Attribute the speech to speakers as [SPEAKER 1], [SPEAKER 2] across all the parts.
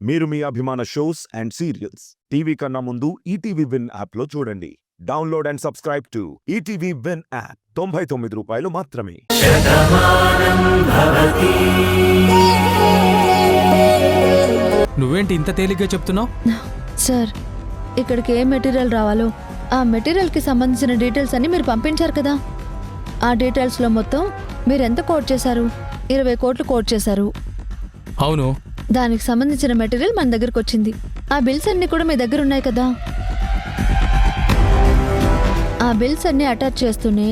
[SPEAKER 1] మీరు మీ అభిమాన shows and serials TV కన్నా ముందు ఈటీవీ విన్ యాప్లో చూడండి. Download and subscribe to ETV win app. 99 రూపాయలు మాత్రమే.
[SPEAKER 2] నువ్వేంటి ఇంత తేలిగ్గా చెప్తున్నావు?
[SPEAKER 3] సార్, ఇక్కడికి ఏ మెటీరియల్ రావాలో ఆ మెటీరియల్కి సంబంధించిన డీటెయిల్స్ అన్ని మీరు పంపించారు కదా. ఆ డీటెయిల్స్లో మొత్తం మీరు ఎంత కోట్ చేశారు? 20 కోట్లు కోట్ చేశారు.
[SPEAKER 2] అవును.
[SPEAKER 3] దానికి సంబంధించిన మెటీరియల్ మన దగ్గరకు వచ్చింది. ఆ బిల్స్ అన్ని కూడా మీ దగ్గర ఉన్నాయి కదా. ఆ బిల్స్ అన్ని అటాచ్ చేస్తూనే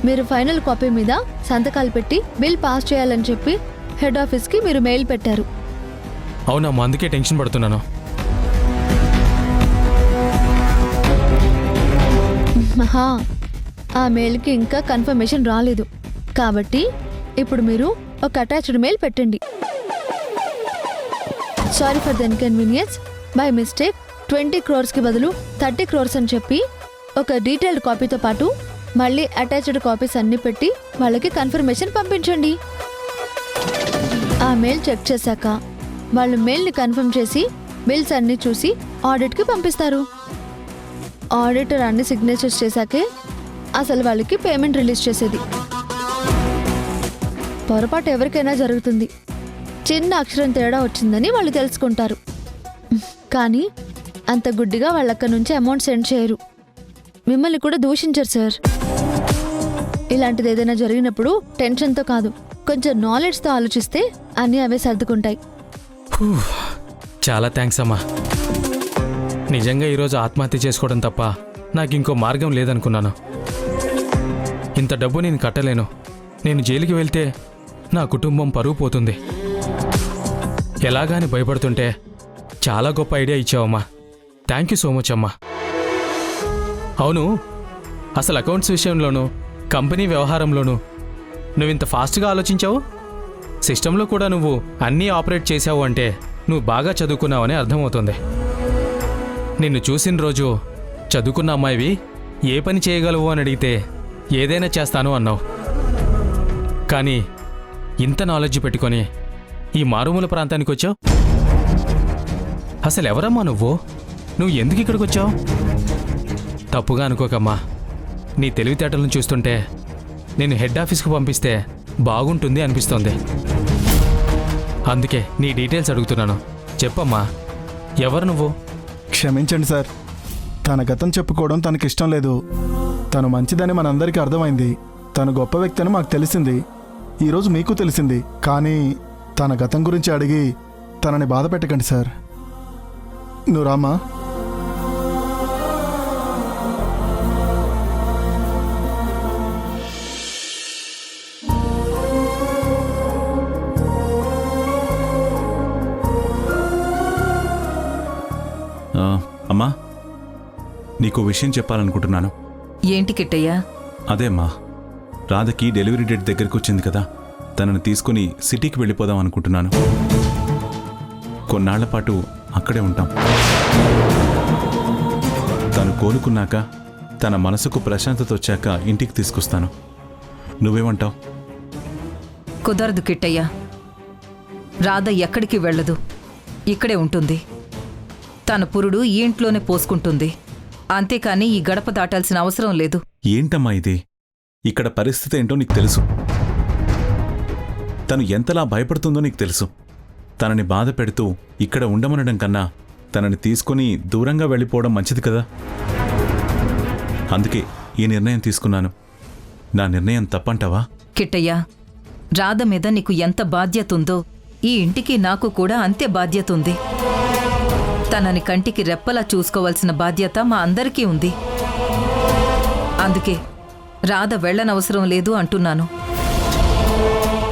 [SPEAKER 3] మీరు ఫైనల్ కాపీ మీద సంతకాలు పెట్టి బిల్ పాస్ చేయాలని చెప్పి హెడ్ ఆఫీస్కి మీరు మెయిల్ పెట్టారు.
[SPEAKER 2] అవునమ్మా, అందుకే టెన్షన్ పడుతున్నాను.
[SPEAKER 3] మహా, ఆ మెయిల్కి ఇంకా కన్ఫర్మేషన్ రాలేదు కాబట్టి ఇప్పుడు మీరు ఒక అటాచ్డ్ మెయిల్ పెట్టండి. Sorry for the inconvenience, by mistake 20 crores బదులు 30 crores అని చెప్పి ఒక డీటెయిల్డ్ కాపీతో పాటు మళ్ళీ అటాచ్డ్ కాపీస్ అన్ని పెట్టి వాళ్ళకి కన్ఫర్మేషన్ పంపించండి. ఆ మెయిల్ చెక్ చేశాక వాళ్ళు మెయిల్ని కన్ఫర్మ్ చేసి బిల్స్ అన్ని చూసి ఆడిట్కి పంపిస్తారు. ఆడిటర్ అన్ని సిగ్నేచర్స్ చేశాకే అసలు వాళ్ళకి పేమెంట్ రిలీజ్ చేసేది. పొరపాటు ఎవరికైనా జరుగుతుంది. చిన్న అక్షరం తేడా వచ్చిందని వాళ్ళు తెలుసుకుంటారు. కానీ అంత గుడ్డిగా వాళ్ళక్క నుంచి అమౌంట్ సెండ్ చేయరు. మిమ్మల్ని కూడా దూషించరు సార్. ఇలాంటిది ఏదైనా జరిగినప్పుడు టెన్షన్తో కాదు, కొంచెం నాలెడ్జ్తో ఆలోచిస్తే అన్నీ అవే సర్దుకుంటాయి.
[SPEAKER 2] చాలా థ్యాంక్స్ అమ్మా. నిజంగా ఈరోజు ఆత్మహత్య చేసుకోవడం తప్ప నాకు ఇంకో మార్గం లేదనుకున్నాను. ఇంత డబ్బు నేను కట్టలేను. నేను జైలుకి వెళ్తే నా కుటుంబం పరువు పోతుంది. ఎలాగాని భయపడుతుంటే చాలా గొప్ప ఐడియా ఇచ్చావమ్మా. థ్యాంక్ యూ సో మచ్ అమ్మా. అవును, అసలు అకౌంట్స్ విషయంలోనూ కంపెనీ వ్యవహారంలోనూ నువ్వు ఇంత ఫాస్ట్గా ఆలోచించావు. సిస్టంలో కూడా నువ్వు అన్నీ ఆపరేట్ చేశావు అంటే నువ్వు బాగా చదువుకున్నావని అర్థమవుతుంది. నిన్ను చూసిన రోజు చదువుకున్న అమ్మాయివి ఏ పని చేయగలవు అని అడిగితే ఏదైనా చేస్తాను అన్నావు. కానీ ఇంత నాలెడ్జ్ పెట్టుకొని ఈ మారుమూల ప్రాంతానికి వచ్చావు. అసలు ఎవరమ్మా నువ్వు? నువ్వు ఎందుకు ఇక్కడికి వచ్చావు? తప్పుగా అనుకోకమ్మా. నీ తెలివితేటలను చూస్తుంటే నేను హెడ్ ఆఫీస్కి పంపిస్తే బాగుంటుంది అనిపిస్తోంది. అందుకే నీ డీటెయిల్స్ అడుగుతున్నాను. చెప్పమ్మా, ఎవరు నువ్వు?
[SPEAKER 4] క్షమించండి సార్, తన గతం చెప్పుకోవడం తనకిష్టం లేదు. తను మంచిదని మనందరికీ అర్థమైంది. తను గొప్ప వ్యక్తి అని మాకు తెలిసింది. ఈరోజు మీకు తెలిసింది. కానీ తన గతం గురించి అడిగి తనని బాధ పెట్టకండి సార్. నువ్వు రామా.
[SPEAKER 5] అమ్మా, నీకు విషయం చెప్పాలనుకుంటున్నాను.
[SPEAKER 6] ఏంటి కిట్టయ్యా?
[SPEAKER 5] అదేమ్మా, రాధకి డెలివరీ డేట్ దగ్గరికి వచ్చింది కదా. తనని తీసుకుని సిటీకి వెళ్ళిపోదాం అనుకుంటున్నాను. కొన్నాళ్ల పాటు అక్కడే ఉంటాం. తను కోలుకున్నాక తన మనసుకు ప్రశాంతత వచ్చాక ఇంటికి తీసుకొస్తాను. నువ్వేమంటావు?
[SPEAKER 6] కుదరదు కిట్టయ్యా. రాధ ఎక్కడికి వెళ్ళదు, ఇక్కడే ఉంటుంది. తన పురుడు ఈ ఇంట్లోనే పోసుకుంటుంది. అంతేకాని ఈ గడప దాటాల్సిన అవసరం లేదు.
[SPEAKER 5] ఏంటమ్మా ఇది? ఇక్కడ పరిస్థితి ఏంటో నీకు తెలుసు. తను ఎంతలా భయపడుతుందో నీకు తెలుసు. తనని బాధ పెడుతూ ఇక్కడ ఉండమనడం కన్నా తనని తీసుకుని దూరంగా వెళ్ళిపోవడం మంచిది కదా. అందుకే ఈ నిర్ణయం తీసుకున్నాను. నా నిర్ణయం తప్పంటావా?
[SPEAKER 6] కిట్టయ్యా, రాధ మీద నీకు ఎంత బాధ్యత ఉందో ఈ ఇంటికి నాకు కూడా అంతే బాధ్యత ఉంది. తనని కంటికి రెప్పలా చూసుకోవాల్సిన బాధ్యత మా అందరికీ ఉంది. అందుకే రాధ వెళ్ళనవసరం లేదు అంటున్నాను.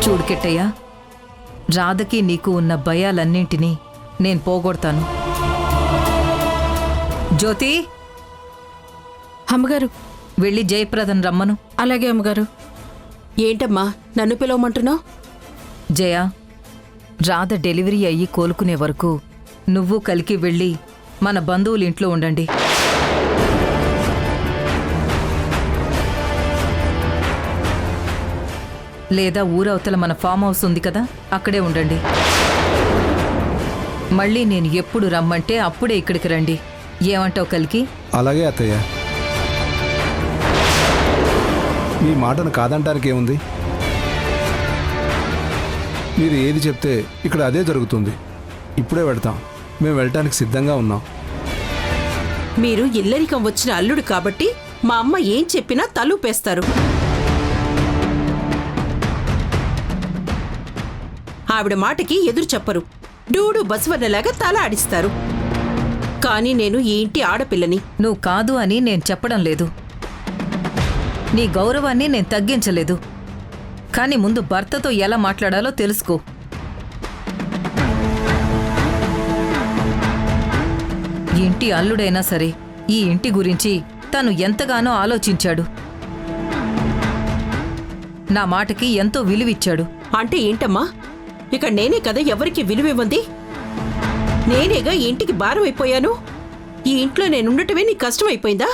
[SPEAKER 6] చూడు కిట్టయ్యా, రాధకి నీకు ఉన్న భయాలన్నింటినీ నేను పోగొడతాను. జ్యోతి,
[SPEAKER 7] అమ్మగారు,
[SPEAKER 6] వెళ్ళి జయప్రదన్ రమ్మను.
[SPEAKER 7] అలాగే అమ్మగారు. ఏంటమ్మా నన్ను పిలవమంటున్నావు?
[SPEAKER 6] జయ, రాధ డెలివరీ అయ్యి కోలుకునే వరకు నువ్వు కలికి వెళ్ళి మన బంధువుల ఇంట్లో ఉండండి. లేదా ఊరవతల మన ఫామ్ హౌస్ ఉంది కదా, అక్కడే ఉండండి. మళ్ళీ నేను ఎప్పుడు రమ్మంటే అప్పుడే ఇక్కడికి రండి. ఏమంటావు కలికి?
[SPEAKER 8] అలాగే అత్తయ్య. మీ మాటను కాదంటానికి ఏముంది? మీరు ఏది చెప్తే ఇక్కడ అదే జరుగుతుంది. ఇప్పుడే వెళ్తాం. మేము వెళ్ళటానికి సిద్ధంగా ఉన్నాం.
[SPEAKER 7] మీరు ఇల్లరికం వచ్చిన అల్లుడు కాబట్టి మా అమ్మ ఏం చెప్పినా తలూపేస్తారు. ఆవిడ మాటకి ఎదురు చెప్పరు. డూడు బసవన్నలాగా తల ఆడిస్తారు. కానీ నేను ఈ ఇంటి ఆడపిల్లని.
[SPEAKER 6] నువ్వు కాదు అని నేను చెప్పడం లేదు. నీ గౌరవాన్ని నేను తగ్గించలేదు. కానీ ముందు భర్తతో ఎలా మాట్లాడాలో తెలుసుకో. ఇంటి అల్లుడైనా సరే ఈ ఇంటి గురించి తను ఎంతగానో ఆలోచించాడు. నా మాటకి ఎంతో విలువిచ్చాడు.
[SPEAKER 7] అంటే ఏంటమ్మా? ఇక నేనే కదా ఎవరికి విలువివ్వంది? నేనేగా ఈ ఇంటికి భారం అయిపోయాను. ఈ ఇంట్లో నేనుండటమే నీకు కష్టమైపోయిందా?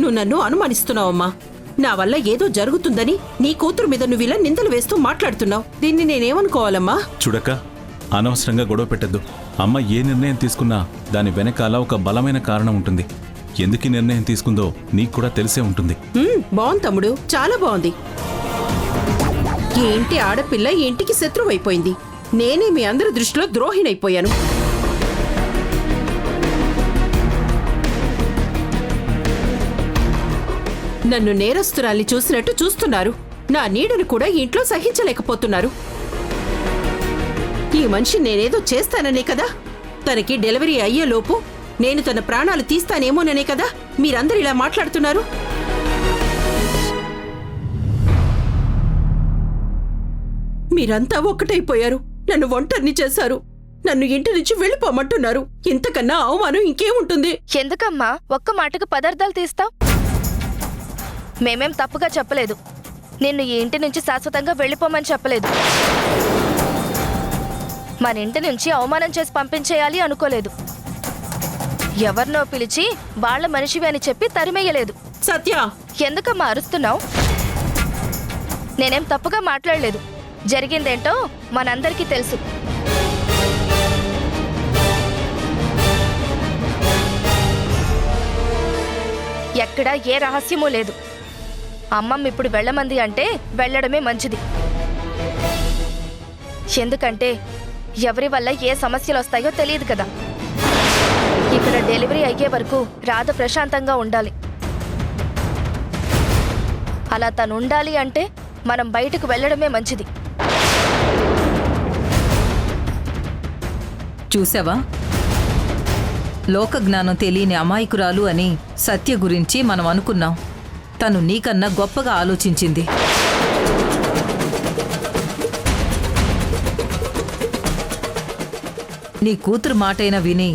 [SPEAKER 7] నువ్వు నన్ను అనుమానిస్తున్నావమ్మా. నా వల్ల ఏదో జరుగుతుందని నీ కూతురు మీద నువ్వు ఇలా నిందలు వేస్తూ మాట్లాడుతున్నావు. దీన్ని నేనేమనుకోవాలమ్మా?
[SPEAKER 5] చూడక్క, అనవసరంగా గొడవ పెట్టద్దు. అమ్మ ఏ నిర్ణయం తీసుకున్నా దాని వెనకాల ఒక బలమైన కారణం ఉంటుంది. ఎందుకు ఈ నిర్ణయం తీసుకుందో నీకు కూడా తెలిసే ఉంటుంది.
[SPEAKER 7] బాగుంది తమ్ముడు, చాలా బాగుంది. ఈ ఇంటి ఆడపిల్ల ఈ ఇంటికి శత్రువైపోయింది. నేనే మీ అందరి దృష్టిలో ద్రోహినైపోయాను. నన్ను నేరస్తురాల్ని చూసినట్టు చూస్తున్నారు. నా నీడను కూడా ఈ ఇంట్లో సహించలేకపోతున్నారు. ఈ మనిషి నేనేదో చేస్తాననే కదా, తనకి డెలివరీ అయ్యేలోపు నేను తన ప్రాణాలు తీస్తానేమోననే కదా మీరందరూ ఇలా మాట్లాడుతున్నారు. మీరంతా ఒక్కటైపోయారు. నన్ను ఒంటరిని చేశారు. నన్ను ఇంటి నుంచి వెళ్ళిపోమంటున్నారు. ఇంతకన్నా అవమానం ఇంకేముంటుంది?
[SPEAKER 3] ఎందుకమ్మా ఒక్క మాటకు పదార్థాలు తీస్తావు? మేమేం తప్పుగా చెప్పలేదు. నిన్ను ఈ ఇంటి నుంచి శాశ్వతంగా వెళ్ళిపోమని చెప్పలేదు. మన ఇంటి నుంచి అవమానం చేసి పంపించేయాలి అనుకోలేదు. ఎవరినో పిలిచి వాళ్ళ మనిషివి అని చెప్పి తరిమేయలేదు.
[SPEAKER 7] సత్య,
[SPEAKER 3] ఎందుకమ్మా అరుస్తున్నావు? నేనేం తప్పుగా మాట్లాడలేదు. జరిగిందేంటో మనందరికీ తెలుసు. ఎక్కడా ఏ రహస్యమూ లేదు. అమ్మమ్మ ఇప్పుడు వెళ్ళమంది అంటే వెళ్ళడమే మంచిది. ఎందుకంటే ఎవరి వల్ల ఏ సమస్యలు వస్తాయో తెలియదు కదా. ఇక్కడ డెలివరీ అయ్యే వరకు రాధ ప్రశాంతంగా ఉండాలి. అలా తను ఉండాలి అంటే మనం బయటకు వెళ్ళడమే మంచిది.
[SPEAKER 6] చూసావా, లోకజ్ఞానం తెలియని అమాయకురాలు అని సత్య గురించి మనం అనుకున్నాం. తను నీకన్నా గొప్పగా ఆలోచించింది. నీ కూతురు మాటైనా విని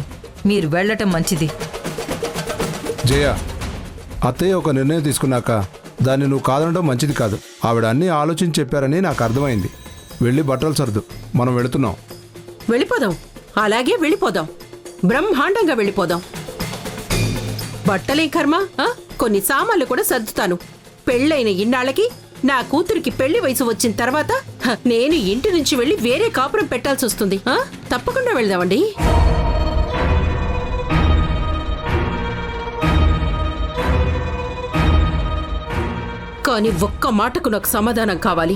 [SPEAKER 6] మీరు వెళ్ళటం మంచిది.
[SPEAKER 8] జయ, అత్తయ్య ఒక నిర్ణయం తీసుకున్నాక దాన్ని నువ్వు కాదనడం మంచిది కాదు. ఆవిడ అన్నీ ఆలోచించి చెప్పారని నాకు అర్థమైంది. వెళ్ళి బట్టలు సర్దు, మనం వెళుతున్నాం.
[SPEAKER 7] వెళ్ళిపోదాం. అలాగే వెళ్ళిపోదాం. బ్రహ్మాండంగా వెళ్ళిపోదాం. బట్టలే కర్మ, కొన్ని సామాన్లు కూడా సర్దుతాను. పెళ్ళైన ఇన్నాళ్ళకి నా కూతురికి పెళ్లి వయసు వచ్చిన తర్వాత నేను ఇంటి నుంచి వెళ్ళి వేరే కాపురం పెట్టాల్సి వస్తుంది. తప్పకుండా వెళ్దామండి. కానీ ఒక్క మాటకు నాకు సమాధానం కావాలి.